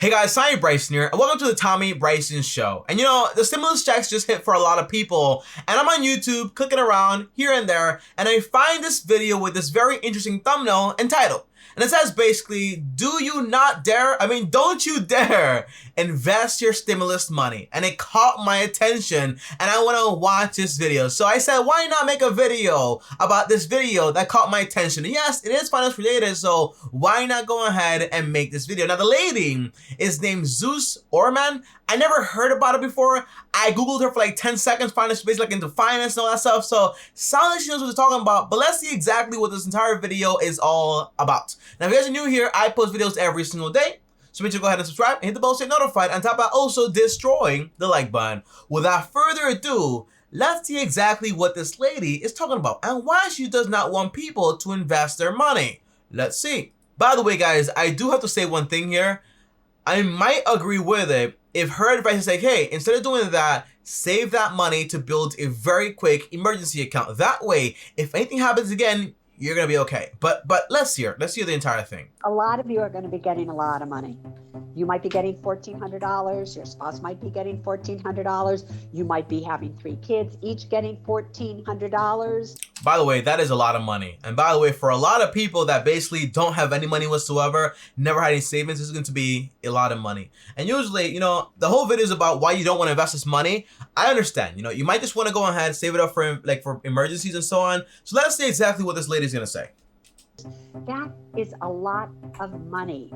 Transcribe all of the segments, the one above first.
Hey guys, Bryson here, and welcome to the Tommy Bryson Show. And you know, the stimulus checks just hit for a lot of people, and I'm on YouTube clicking around here and there, and I find this video with this very interesting thumbnail and title. And it says basically, do you not dare, don't you dare invest your stimulus money. And it caught my attention and I want to watch this video. So I said, why not make a video about this video that caught my attention? And yes, it is finance related, so why not go ahead and make this video? Now the lady is named Zeus Orman. I never heard about it before. I Googled her for like 10 seconds, finding she's basically like into finance and all that stuff. So sounds like she knows what she's talking about, but let's see exactly what this entire video is all about. Now, if you guys are new here, I post videos every single day. So make sure to go ahead and subscribe and hit the bell to get notified. On top of that, also destroying the like button. Without further ado, let's see exactly what this lady is talking about and why she does not want people to invest their money. Let's see. By the way, guys, I do have to say one thing here. I might agree with it if her advice is like, hey, instead of doing that, save that money to build a very quick emergency account. That way, if anything happens again, you're gonna be okay. But let's hear the entire thing. A lot of you are going to be getting a lot of money. You might be getting $1,400. Your spouse might be getting $1,400. You might be having 3 kids, each getting $1,400. By the way, that is a lot of money. And by the way, for a lot of people that basically don't have any money whatsoever, never had any savings, this is going to be a lot of money. And usually, you know, the whole video is about why you don't want to invest this money. I understand, you know, you might just want to go ahead, save it up for emergencies and so on. So let's see exactly what this lady's going to say. That is a lot of money.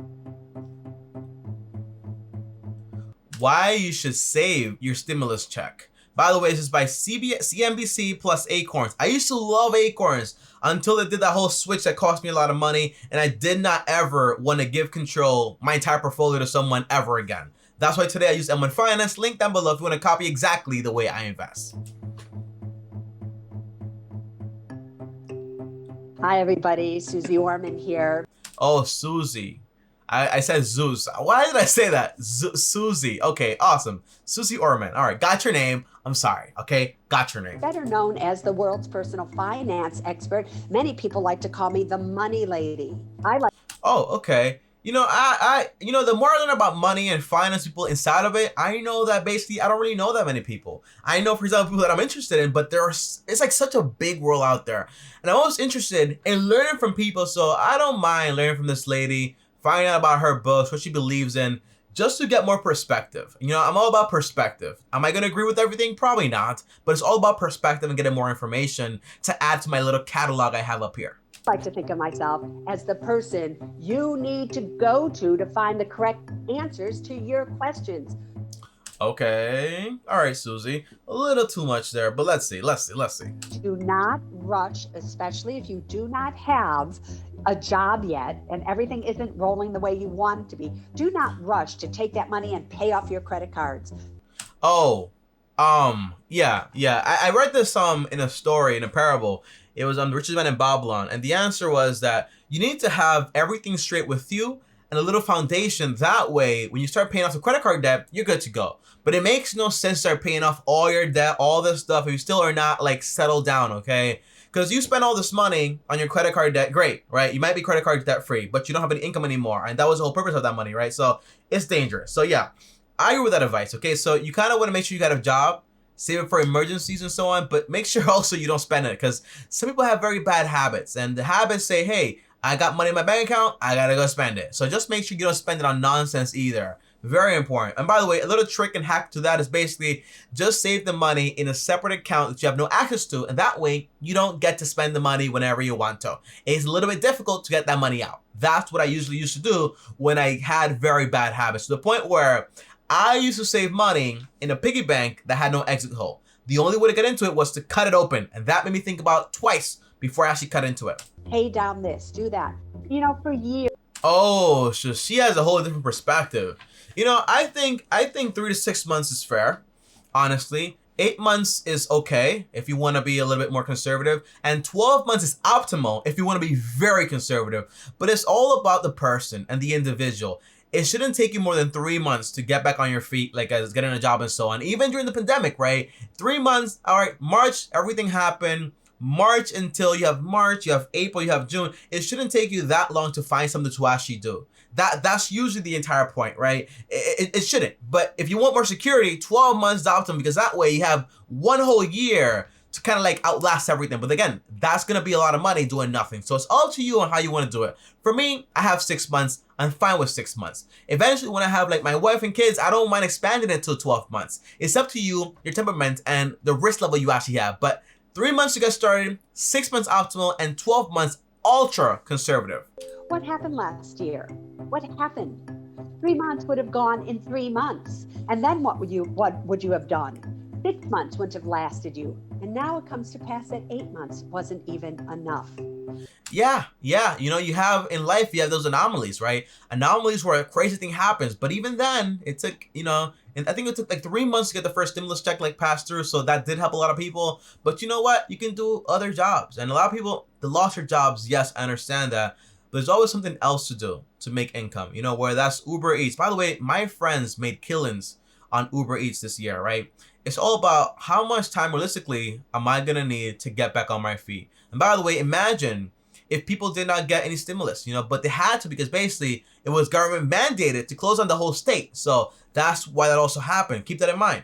Why you should save your stimulus check. By the way, this is by CNBC plus ACORN. I used to love ACORN until they did that whole switch that cost me a lot of money, and I did not ever want to give control my entire portfolio to someone ever again. That's why today I use M1 Finance. Link down below if you want to copy exactly the way I invest. Hi everybody, Susie Orman here. Oh, Susie. I said Zeus. Why did I say that? Susie. Okay, awesome. Susie Orman. All right, got your name. I'm sorry. Okay, got your name. Better known as the world's personal finance expert. Many people like to call me the money lady. Oh, okay. You know, the more I learn about money and finance people inside of it, I know that basically I don't really know that many people. I know, for example, people that I'm interested in, but it's like such a big world out there. And I'm always interested in learning from people, so I don't mind learning from this lady, finding out about her books, what she believes in, just to get more perspective. You know, I'm all about perspective. Am I going to agree with everything? Probably not, but it's all about perspective and getting more information to add to my little catalog I have up here. I like to think of myself as the person you need to go to find the correct answers to your questions. Okay. All right, Susie. A little too much there, but let's see. Do not rush, especially if you do not have a job yet and everything isn't rolling the way you want it to be. Do not rush to take that money and pay off your credit cards. Oh, yeah. I read this in a story, in a parable. It was on the richest man in Babylon, and the answer was that you need to have everything straight with you and a little foundation. That way, when you start paying off the credit card debt, you're good to go. But it makes no sense to start paying off all your debt, all this stuff, if you still are not like settled down, okay? Because you spend all this money on your credit card debt, great, right? You might be credit card debt free, but you don't have any income anymore, and that was the whole purpose of that money, right? So it's dangerous. So yeah, I agree with that advice, okay? So you kind of want to make sure you got a job, save it for emergencies and so on, but make sure also you don't spend it, because some people have very bad habits, and the habits say, hey, I got money in my bank account, I gotta go spend it. So just make sure you don't spend it on nonsense either. Very important. And by the way, a little trick and hack to that is basically just save the money in a separate account that you have no access to, and that way you don't get to spend the money whenever you want to. It's a little bit difficult to get that money out. That's what I usually used to do when I had very bad habits, to the point where I used to save money in a piggy bank that had no exit hole. The only way to get into it was to cut it open, and that made me think about twice before I actually cut into it. Pay down this, do that. You know, for years. Oh, so she has a whole different perspective. You know, I think 3 to 6 months is fair, honestly. 8 months is okay if you want to be a little bit more conservative, and 12 months is optimal if you want to be very conservative. But it's all about the person and the individual. It shouldn't take you more than 3 months to get back on your feet, like as getting a job and so on. Even during the pandemic, right? 3 months, all right, March, everything happened. March until you have March, you have April, you have June. It shouldn't take you that long to find something to actually do. That's usually the entire point, right? It shouldn't. But if you want more security, 12 months is optimum, because that way you have one whole year to kind of like outlast everything. But again, that's going to be a lot of money doing nothing. So it's all to you on how you want to do it. For me, I have 6 months. I'm fine with 6 months. Eventually, when I have like my wife and kids, I don't mind expanding it to 12 months. It's up to you, your temperament, and the risk level you actually have. But 3 months to get started, 6 months optimal, and 12 months ultra conservative. What happened last year? What happened? 3 months would have gone in 3 months. And then what would you have done? 6 months wouldn't have lasted you. And now it comes to pass that 8 months wasn't even enough. Yeah. You know, you have in life, you have those anomalies, right? Anomalies where a crazy thing happens. But even then, it took, you know, and I think it took like 3 months to get the first stimulus check like passed through. So that did help a lot of people. But you know what? You can do other jobs. And a lot of people, they lost their jobs. Yes, I understand that. But there's always something else to do to make income, you know, where that's Uber Eats. By the way, my friends made killings on Uber Eats this year, right? It's all about how much time realistically am I going to need to get back on my feet. And by the way, imagine if people did not get any stimulus, you know, but they had to, because basically it was government mandated to close on the whole state. So that's why that also happened. Keep that in mind.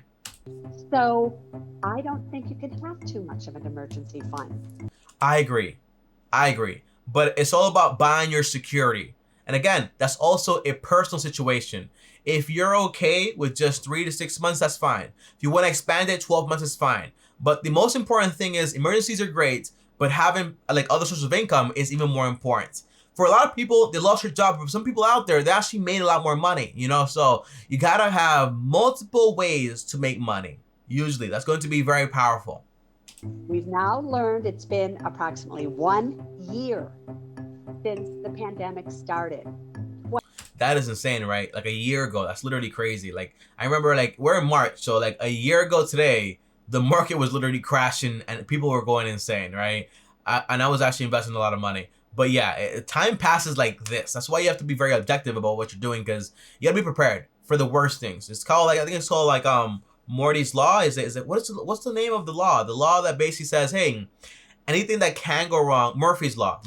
So I don't think you can have too much of an emergency fund. I agree. But it's all about buying your security. And again, that's also a personal situation. If you're okay with just 3 to 6 months, that's fine. If you want to expand it, 12 months is fine. But the most important thing is emergencies are great, but having like other sources of income is even more important. For a lot of people, they lost their job. But for some people out there, they actually made a lot more money, you know? So you got to have multiple ways to make money. Usually, that's going to be very powerful. We've now learned it's been approximately 1 year since the pandemic started. That is insane, right? Like a year ago, that's literally crazy. Like I remember, like we're in March, so like a year ago today, the market was literally crashing and people were going insane, right? And I was actually investing a lot of money. But yeah, time passes like this. That's why you have to be very objective about what you're doing, because you gotta be prepared for the worst things. It's called like, I think it's called like Morty's Law. Is it what's the name of the law? The law that basically says, hey, anything that can go wrong, Murphy's Law.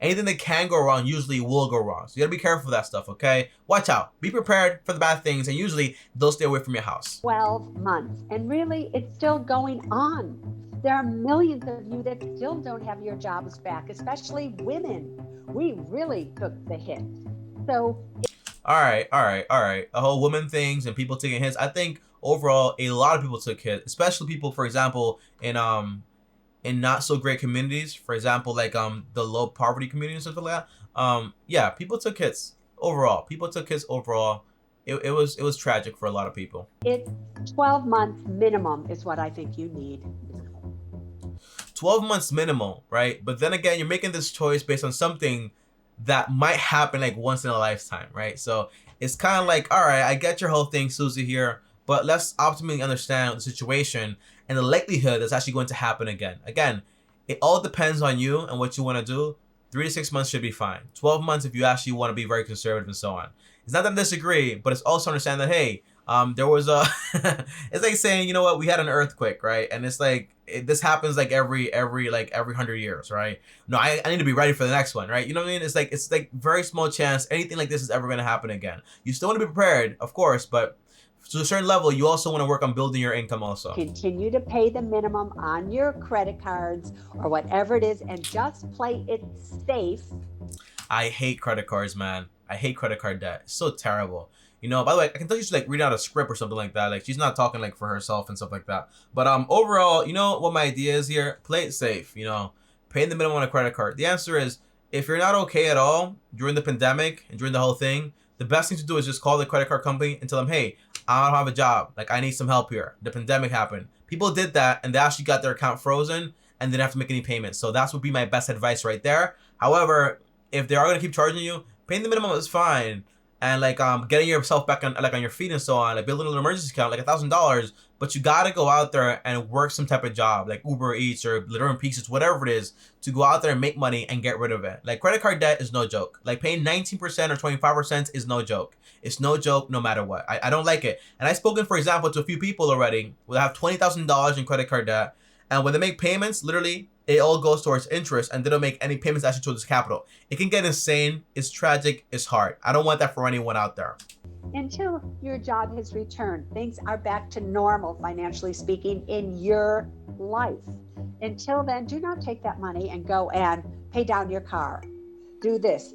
Anything that can go wrong usually will go wrong. So you gotta be careful of that stuff, okay? Watch out. Be prepared for the bad things, and usually they'll stay away from your house. 12 months. And really, it's still going on. There are millions of you that still don't have your jobs back, especially women. We really took the hit. So All right. The whole women things and people taking hits. I think overall a lot of people took hits, especially people, for example, in not so great communities, for example, like the low poverty community and stuff like that. Yeah, people took hits overall. It was tragic for a lot of people. it's 12 months minimum is what I think you need. 12 months minimal, right? But then again, you're making this choice based on something that might happen like once in a lifetime, right? So it's kind of like, all right, I get your whole thing, Susie, here, but let's optimally understand the situation and the likelihood that's actually going to happen again. Again, it all depends on you and what you want to do. 3 to 6 months should be fine. 12 months if you actually want to be very conservative and so on. It's not that I disagree, but it's also understand that, hey, there was a, it's like saying, you know what, we had an earthquake, right? And it's like, this happens like every 100 years, right? No, I need to be ready for the next one, right? You know what I mean? It's like very small chance anything like this is ever going to happen again. You still want to be prepared, of course, but to a certain level, you also want to work on building your income also. Continue to pay the minimum on your credit cards or whatever it is, and just play it safe. I hate credit cards, man. I hate credit card debt. It's so terrible. You know, by the way, I can tell you should like read out a script or something like that. Like she's not talking like for herself and stuff like that. But overall, you know what my idea is here? Play it safe, you know. Pay the minimum on a credit card. The answer is, if you're not okay at all during the pandemic and during the whole thing, the best thing to do is just call the credit card company and tell them, hey, I don't have a job. Like I need some help here. The pandemic happened. People did that and they actually got their account frozen and didn't have to make any payments. So that would be my best advice right there. However, if they are going to keep charging you, paying the minimum is fine. And like getting yourself back on on your feet and so on, like build a little emergency account, like $1,000, but you gotta go out there and work some type of job, like Uber Eats or Litter and Pieces, whatever it is, to go out there and make money and get rid of it. Like credit card debt is no joke. Like paying 19% or 25% is no joke. It's no joke no matter what. I don't like it. And I've spoken, for example, to a few people already who have $20,000 in credit card debt, And when they make payments, literally, it all goes towards interest, and they don't make any payments actually towards capital. It can get insane. It's tragic. It's hard. I don't want that for anyone out there. Until your job has returned, things are back to normal, financially speaking, in your life. Until then, do not take that money and go and pay down your car. Do this.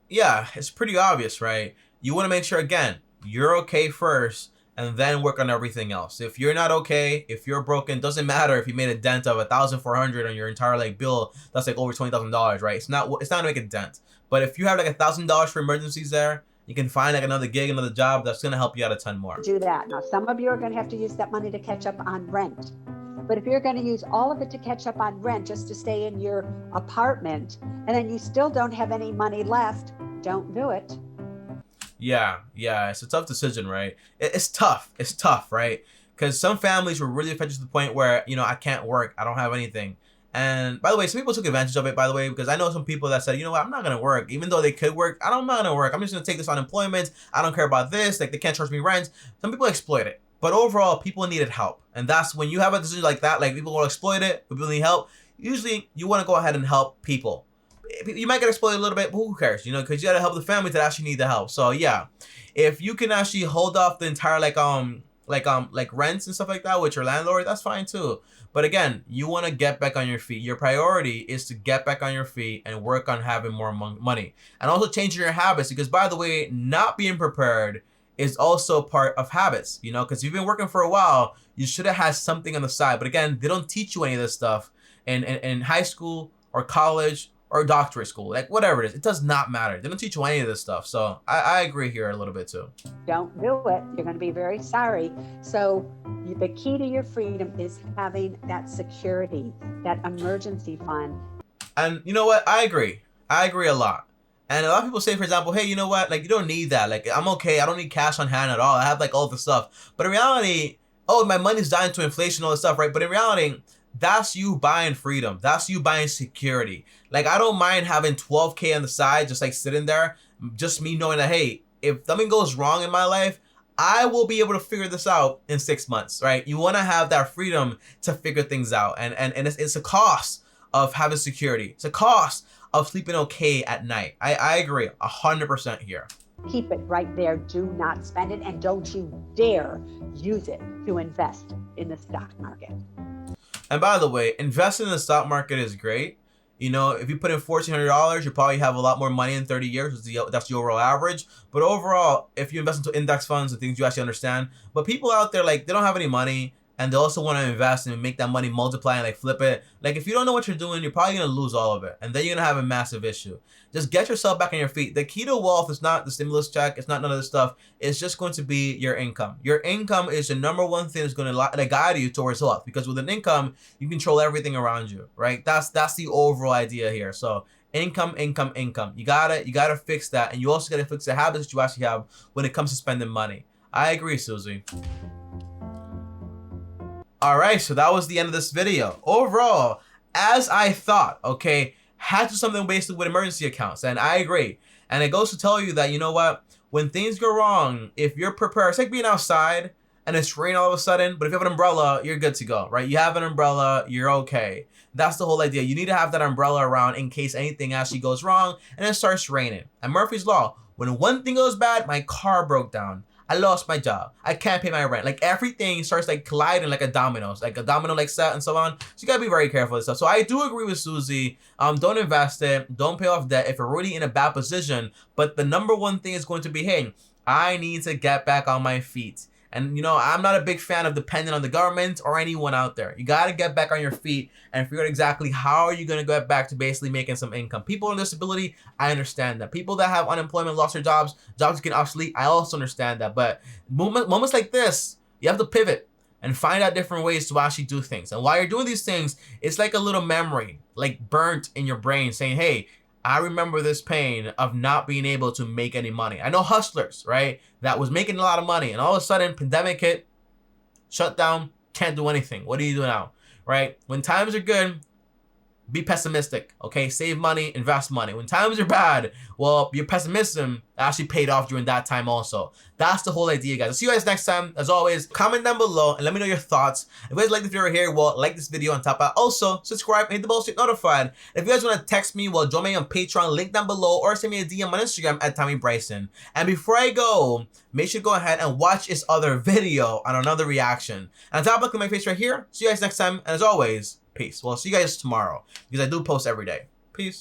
Yeah, it's pretty obvious, right? You want to make sure, again, you're okay first, and then work on everything else. If you're not okay, if you're broken, doesn't matter if you made a dent of $1,400 on your entire like bill. That's like over $20,000, right? It's not gonna make a dent. But if you have like $1,000 for emergencies there, you can find like another gig, another job that's gonna help you out a ton more. Do that. Now, some of you are going to have to use that money to catch up on rent. But if you're going to use all of it to catch up on rent just to stay in your apartment, and then you still don't have any money left, don't do it. Yeah, it's a tough decision, right? It's tough, right? Because some families were really affected to the point where, you know, I can't work, I don't have anything. And by the way, some people took advantage of it, by the way, because I know some people that said, you know what, I'm not going to work. Even though they could work, I'm not going to work. I'm just going to take this unemployment. I don't care about this. Like, they can't charge me rent. Some people exploit it. But overall, people needed help. And that's when you have a decision like that, like people will exploit it, people need help. Usually, you want to go ahead and help people. You might get exploited a little bit, but who cares, you know, because you got to help the families that actually need the help. So yeah, if you can actually hold off the entire like rents and stuff like that with your landlord, that's fine too. But again, you want to get back on your feet. Your priority is to get back on your feet and work on having more money, and also changing your habits. Because by the way, not being prepared is also part of habits, you know, because you've been working for a while, you should have had something on the side. But again, they don't teach you any of this stuff in high school or college or doctorate school, like whatever it is. It does not matter. They don't teach you any of this stuff. So I agree here a little bit too. Don't do it. You're going to be very sorry. So the key to your freedom is having that security, that emergency fund. And you know what? I agree a lot. And a lot of people say, for example, hey, you know what? Like, you don't need that. Like, I'm okay. I don't need cash on hand at all. I have like all the stuff. But in reality, oh, my money's dying to inflation, all this stuff, right? But in reality, that's you buying freedom. That's you buying security. Like, I don't mind having 12K on the side, just like sitting there. Just me knowing that, hey, if something goes wrong in my life, I will be able to figure this out in 6 months, right? You want to have that freedom to figure things out. And it's a cost of having security. It's a cost of sleeping okay at night. I agree 100% here. Keep it right there. Do not spend it. And don't you dare use it to invest in the stock market. And by the way, investing in the stock market is great. You know, if you put in $1,400, you probably have a lot more money in 30 years. That's the overall average. But overall, if you invest into index funds and things you actually understand. But people out there, like, they don't have any money, and they also want to invest and make that money multiply and like flip it. Like, if you don't know what you're doing, you're probably going to lose all of it. And then you're going to have a massive issue. Just get yourself back on your feet. The key to wealth is not the stimulus check. It's not none of this stuff. It's just going to be your income. Your income is the number one thing that's going to guide you towards wealth. Because with an income, you control everything around you, right? That's the overall idea here. So income. You gotta fix that. And you also gotta fix the habits that you actually have when it comes to spending money. I agree, Susie. Alright, so that was the end of this video. Overall, as I thought, okay, had to do something basically with emergency accounts, and I agree. And it goes to tell you that, you know what, when things go wrong, if you're prepared, it's like being outside and it's raining all of a sudden, but if you have an umbrella, you're good to go, right? You have an umbrella, you're okay. That's the whole idea. You need to have that umbrella around in case anything actually goes wrong and it starts raining. And Murphy's Law, when one thing goes bad, my car broke down. I lost my job. I can't pay my rent. Like, everything starts like colliding like a domino like set and so on. So you gotta be very careful with stuff. So I do agree with Susie. Don't invest it. Don't pay off debt if you're really in a bad position. But the number one thing is going to be, hey, I need to get back on my feet. And, you know, I'm not a big fan of depending on the government or anyone out there. You got to get back on your feet and figure out exactly how are you going to get back to basically making some income. People on disability, I understand that. People that have unemployment, lost their jobs get obsolete, I also understand that. But moments like this, you have to pivot and find out different ways to actually do things. And while you're doing these things, it's like a little memory, like burnt in your brain saying, hey, I remember this pain of not being able to make any money. I know hustlers, right, that was making a lot of money, and all of a sudden, pandemic hit, shut down, can't do anything. What do you do now, right? When times are good, be pessimistic, okay? Save money, invest money. When times are bad, well, your pessimism actually paid off during that time also. That's the whole idea, guys. I'll see you guys next time. As always, comment down below and let me know your thoughts. If you guys like this video here, well, like this video on top of that. Also, subscribe and hit the bell so you're notified. If you guys want to text me, well, join me on Patreon, link down below, or send me a DM on Instagram at Tommy Bryson. And before I go, make sure to go ahead and watch this other video on another reaction. And on top, look at my face right here. See you guys next time. And as always, peace. Well, see you guys tomorrow because I do post every day. Peace.